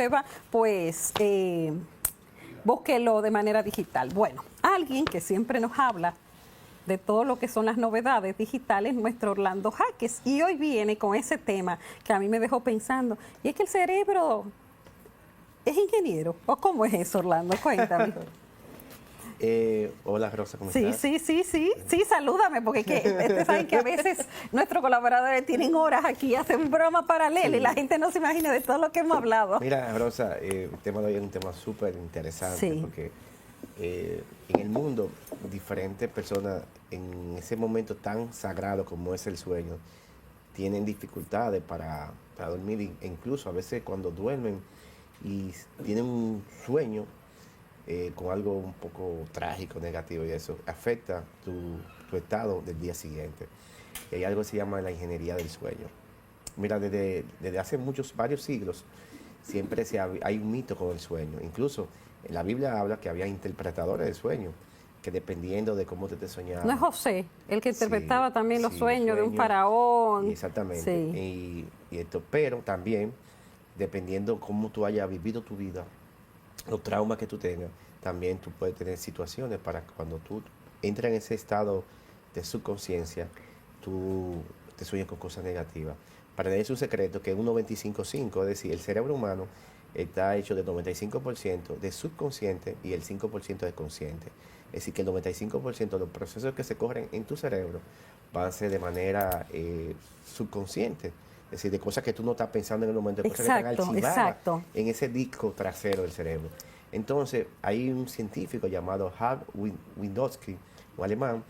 usted va, pues búsquelo de manera digital. Bueno, alguien que siempre nos habla de todo lo que son las novedades digitales, nuestro Orlando Jaques, y hoy viene con ese tema que a mí me dejó pensando, y es que el cerebro es ingeniero, ¿o cómo es eso, Orlando? Cuéntame. Hola Rosa, ¿cómo Sí, estás? sí, salúdame, porque es que ustedes saben que a veces nuestros colaboradores tienen horas aquí, hacen broma paralela y la gente no se imagina de todo lo que hemos hablado. Mira, Rosa, el tema de hoy es un tema súper interesante porque en el mundo diferentes personas en ese momento tan sagrado como es el sueño tienen dificultades para dormir e incluso a veces cuando duermen y tienen un sueño con algo un poco trágico, negativo y eso afecta tu estado del día siguiente. Y hay algo que se llama la ingeniería del sueño. Mira, desde hace varios siglos, siempre hay un mito con el sueño. Incluso en la Biblia habla que había interpretadores del sueño, que dependiendo de cómo te estés soñando. ¿No es José el que interpretaba también los sueños de un faraón? Exactamente. Sí. Pero también, dependiendo cómo tú hayas vivido tu vida, los traumas que tú tengas, también tú puedes tener situaciones para que cuando tú entras en ese estado de subconsciencia, tú te sueñas con cosas negativas. Para eso un secreto que es un 95-5, es decir, el cerebro humano está hecho de 95% de subconsciente y el 5% de consciente. Es decir, que el 95% de los procesos que se corren en tu cerebro van a ser de manera subconsciente. Es decir, de cosas que tú no estás pensando en el momento, de cosas que están archivadas en ese disco trasero del cerebro. Entonces, hay un científico llamado Harv Windowski, un alemán,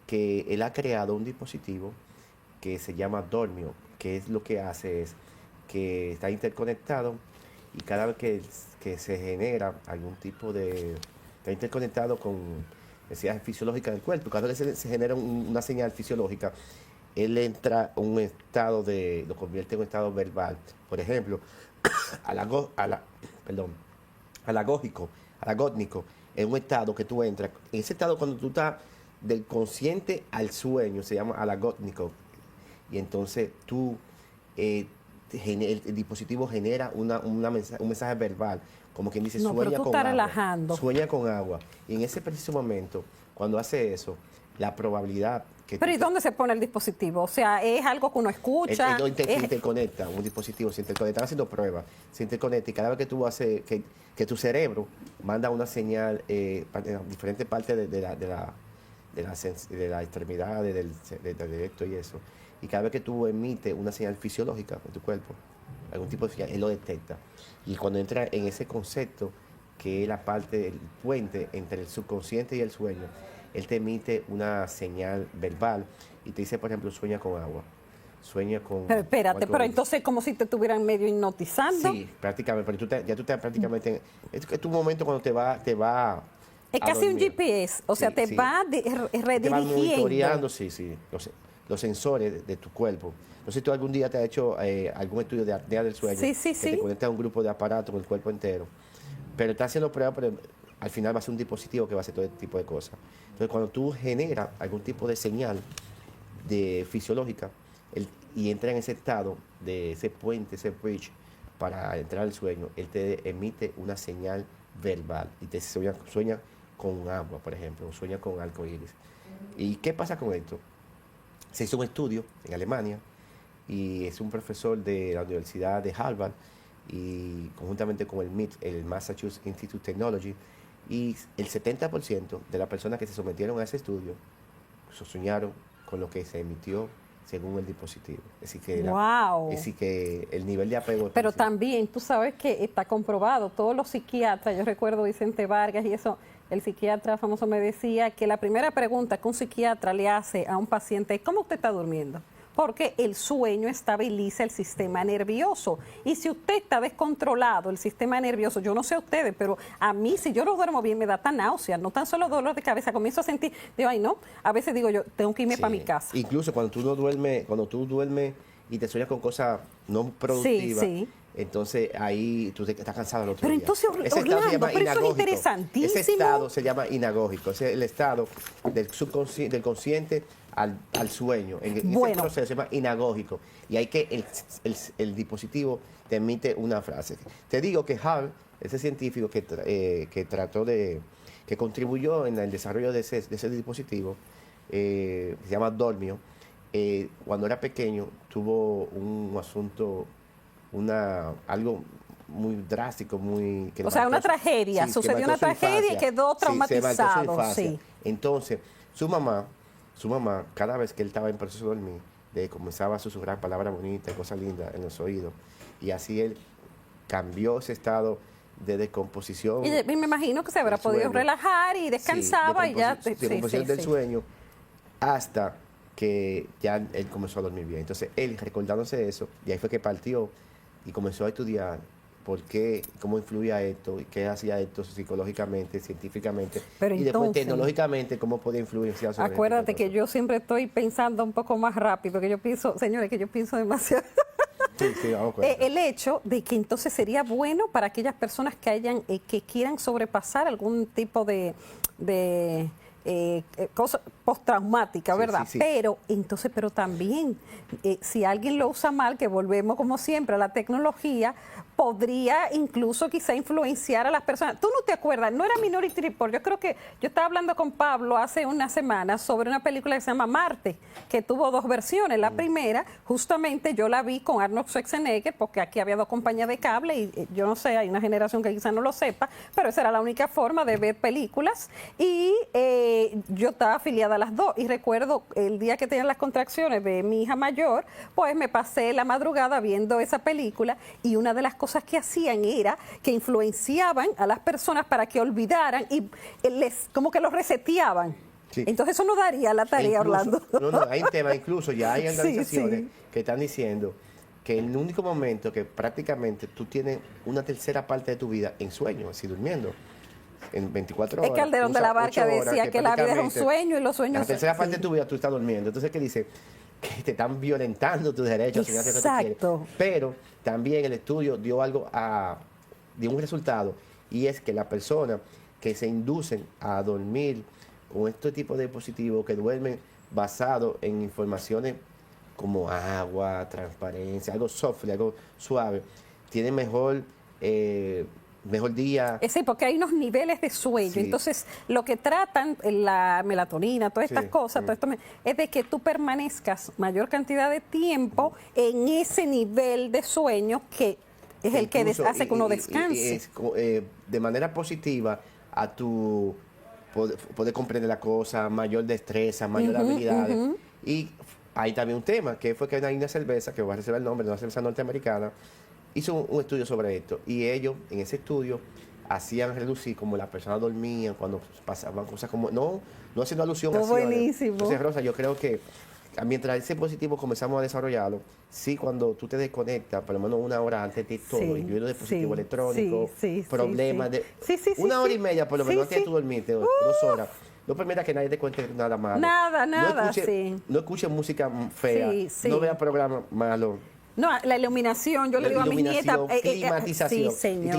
que él ha creado un dispositivo que se llama Dormio, que es lo que hace es que está interconectado y cada vez que se genera algún tipo de... está interconectado con necesidades fisiológicas del cuerpo, cada vez que se genera una señal fisiológica, él entra a un estado lo convierte en un estado verbal. Por ejemplo, alagónico, en un estado que tú entras. En ese estado, cuando tú estás del consciente al sueño, se llama alagónico. Y entonces el dispositivo genera un mensaje verbal, como quien dice, sueña con agua. Relajando. Sueña con agua. Y en ese preciso momento, cuando hace eso, la probabilidad que... Pero ¿y dónde se pone el dispositivo? O sea, ¿es algo que uno escucha? Se interconecta, un dispositivo se interconecta, haciendo pruebas, se interconecta y cada vez que tú haces, que tu cerebro manda una señal a diferentes partes de la extremidad, del directo y eso, y cada vez que tú emites una señal fisiológica en tu cuerpo, algún tipo de señal, él lo detecta. Y cuando entra en ese concepto, que es la parte, el puente entre el subconsciente y el sueño, él te emite una señal verbal y te dice, por ejemplo, sueña con agua, sueña con... Pero espérate, pero entonces como si te estuvieran medio hipnotizando. Sí, prácticamente, pero ya tú estás prácticamente... Es tu momento cuando te va es casi un GPS, o sea, te va redirigiendo. Te va monitoreando, los sensores de tu cuerpo. No sé si tú algún día te has hecho algún estudio de apnea del sueño, que te conecta a un grupo de aparatos con el cuerpo entero. Pero está haciendo pruebas, pero al final va a ser un dispositivo que va a hacer todo este tipo de cosas. Entonces, cuando tú generas algún tipo de señal fisiológica y entra en ese estado de ese puente, ese bridge, para entrar al sueño, él te emite una señal verbal y te sueña con agua, por ejemplo, o sueña con arcoíris. ¿Y qué pasa con esto? Se hizo un estudio en Alemania y es un profesor de la Universidad de Harvard y conjuntamente con el MIT, el Massachusetts Institute of Technology, y el 70% de las personas que se sometieron a ese estudio soñaron con lo que se emitió según el dispositivo. Es decir, que el nivel de apego... Pero también, tú sabes que está comprobado, todos los psiquiatras, yo recuerdo Vicente Vargas y eso, el psiquiatra famoso me decía que la primera pregunta que un psiquiatra le hace a un paciente es, ¿cómo usted está durmiendo? Porque el sueño estabiliza el sistema nervioso. Y si usted está descontrolado, el sistema nervioso, yo no sé a ustedes, pero a mí, si yo no duermo bien, me da tan náusea, no tan solo dolor de cabeza, comienzo a sentir, digo, ay no, a veces digo yo, tengo que irme para mi casa. Incluso cuando tú duermes y te sueñas con cosas no productivas, entonces ahí tú estás cansado el otro Pero día. entonces, Ese estado se Orlando, llama pero eso es inagógico. interesantísimo. Ese estado se llama inagógico, es el estado del consciente al sueño. En ese Bueno. proceso se llama inagógico. Y hay que el dispositivo te emite una frase. Te digo que Hall, ese científico que trató que contribuyó en el desarrollo de ese dispositivo, se llama Dormio, cuando era pequeño tuvo un asunto, algo muy drástico, O sea, una tragedia, que sucedió marcó una su tragedia y infancia. quedó Sí, se marcó su traumatizado. infancia. Sí. Entonces, su mamá, cada vez que él estaba en proceso de dormir, le comenzaba a susurrar palabras bonitas, cosas lindas en los oídos. Y así él cambió ese estado de descomposición. Y me imagino que se habrá del podido sueño. relajar y descansaba Sí, y ya. descomposición del sueño hasta que ya él comenzó a dormir bien. Entonces, él recordándose eso, y ahí fue que partió y comenzó a estudiar por qué, cómo influía esto, y qué hacía esto psicológicamente, científicamente, Pero y después entonces, tecnológicamente, cómo podía influenciar sobre acuérdate este tipo que de yo siempre estoy pensando un poco más rápido, que yo pienso, señores, que yo pienso demasiado. cosas. Sí, vamos con eso. El hecho de que entonces sería bueno para aquellas personas que quieran sobrepasar algún tipo de cosa postraumática, Sí, ¿verdad? sí, sí. Pero también, si alguien lo usa mal, que volvemos como siempre a la tecnología, podría incluso quizá influenciar a las personas. Tú no te acuerdas, no era Minority Report, yo creo que yo estaba hablando con Pablo hace una semana sobre una película que se llama Marte, que tuvo dos versiones. La primera, justamente yo la vi con Arnold Schwarzenegger, porque aquí había dos compañías de cable y yo no sé, hay una generación que quizá no lo sepa, pero esa era la única forma de ver películas y yo estaba afiliada a las dos y recuerdo el día que tenían las contracciones de mi hija mayor, pues me pasé la madrugada viendo esa película y una de las cosas que hacían era que influenciaban a las personas para que olvidaran y como que los reseteaban. Sí. Entonces eso no daría la tarea, Incluso- Orlando. No, hay un tema, incluso ya hay Sí, organizaciones sí. que están diciendo que el único momento que prácticamente tú tienes una tercera parte de tu vida en sueño, así durmiendo, en 24 horas. Es Calderón de la Barca 8 horas, decía que la vida es un prácticamente sueño y los sueños... la tercera parte sí. de tu vida tú estás durmiendo. Entonces, ¿qué dice? Que te están violentando tus derechos. Si no haces lo que tú quieres. Exacto. Pero también el estudio dio dio un resultado, y es que las personas que se inducen a dormir con este tipo de dispositivos, que duermen basado en informaciones como agua, transparencia, algo soft, algo suave, tienen mejor día. Sí, porque hay unos niveles de sueño. Sí. Entonces, lo que tratan, la melatonina, todas estas Sí, cosas, todo esto, es de que tú permanezcas mayor cantidad de tiempo en ese nivel de sueño que es el que Incluso, hace que uno y descanse. es de manera positiva a tu poder comprender la cosa, mayor destreza, mayor habilidades. Y hay también un tema, que fue que hay una cerveza, que voy a reservar el nombre, una cerveza norteamericana, hizo un estudio sobre esto. Y ellos, en ese estudio, hacían reducir como las personas dormían cuando pasaban cosas como... No haciendo alusión a Todo acciones. buenísimo. Entonces, Rosa, yo creo que mientras ese dispositivo comenzamos a desarrollarlo, sí, cuando tú te desconectas, por lo menos una hora antes de todo, Sí, incluyendo dispositivos sí, electrónicos, sí, problemas sí. de... Sí, una hora y media, por lo menos, Sí, antes de sí. tú dormirte, 2 horas. No permita que nadie te cuente nada malo. Nada, sí. No escuche música fea. Sí, sí. No vea programas malos. No, la iluminación, yo le digo a mis nietas... Climatización. sí, señor.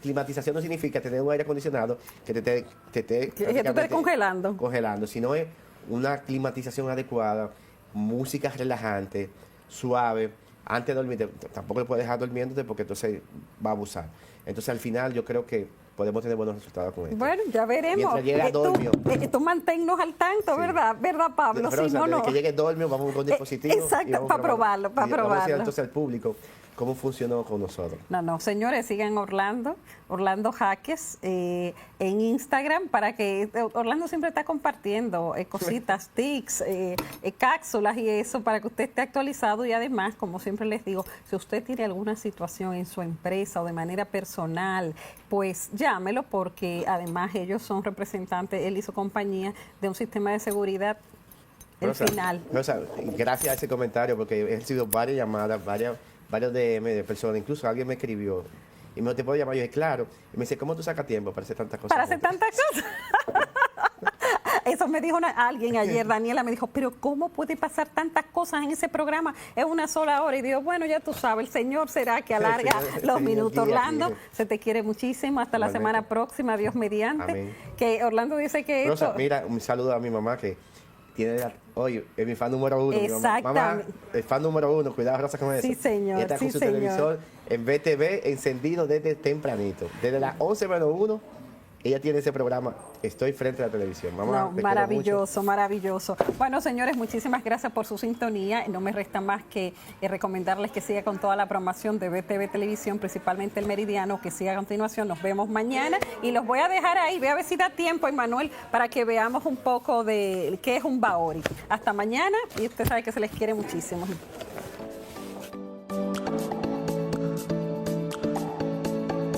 Climatización no significa tener un aire acondicionado que te esté Que tú estés prácticamente congelando. congelando, sino es una climatización adecuada, música relajante, suave. Antes de dormir, tampoco le puedes dejar durmiéndote porque entonces va a abusar. Entonces, al final, yo creo que podemos tener buenos resultados con esto. Bueno, ya veremos. Mientras llega Dormio. Tú manténnos al tanto, Sí. ¿verdad? ¿Verdad, Pablo? Pero, Sí, o sea, no, desde no. que llegue Dormio, vamos con dispositivos. exacto, y vamos para probarlo, para y vamos a probarlo. enseñar entonces al público cómo funcionó con nosotros. No, señores, sigan Orlando Jaques en Instagram para que Orlando siempre está compartiendo cositas, tics, cápsulas y eso para que usted esté actualizado y además, como siempre les digo, si usted tiene alguna situación en su empresa o de manera personal, pues llámelo porque además ellos son representantes, él y su compañía, de un sistema de seguridad final. Rosa, gracias a ese comentario porque he recibido varias llamadas, varios DM de personas, incluso alguien me escribió y me dijo, ¿te puedo llamar? Yo dije, claro. Y me dice, ¿cómo tú sacas tiempo para hacer tantas cosas? Para hacer tantas cosas. Eso me dijo alguien ayer, Daniela me dijo, pero ¿cómo puede pasar tantas cosas en ese programa? Es una sola hora. Y digo, bueno, ya tú sabes, el Señor será que alarga los minutos. Orlando, se te quiere muchísimo. Hasta la semana próxima, Dios mediante. Amén. Que Orlando dice que Rosa, esto... mira, un saludo a mi mamá que tiene oye, es mi fan número 1. Exactamente. Mamá, el fan número 1, cuidado Rosa con eso. Sí, señor. Y está con su televisor en BTV encendido desde tempranito. Desde las 11:01, ella tiene ese programa. Estoy frente a la televisión. Mamá, No, maravilloso, maravilloso. Bueno, señores, muchísimas gracias por su sintonía. No me resta más que recomendarles que siga con toda la programación de BTV Televisión, principalmente El Meridiano, que siga a continuación. Nos vemos mañana y los voy a dejar ahí. Ve a ver si da tiempo, Emmanuel, para que veamos un poco de qué es un Baori. Hasta mañana y usted sabe que se les quiere muchísimo.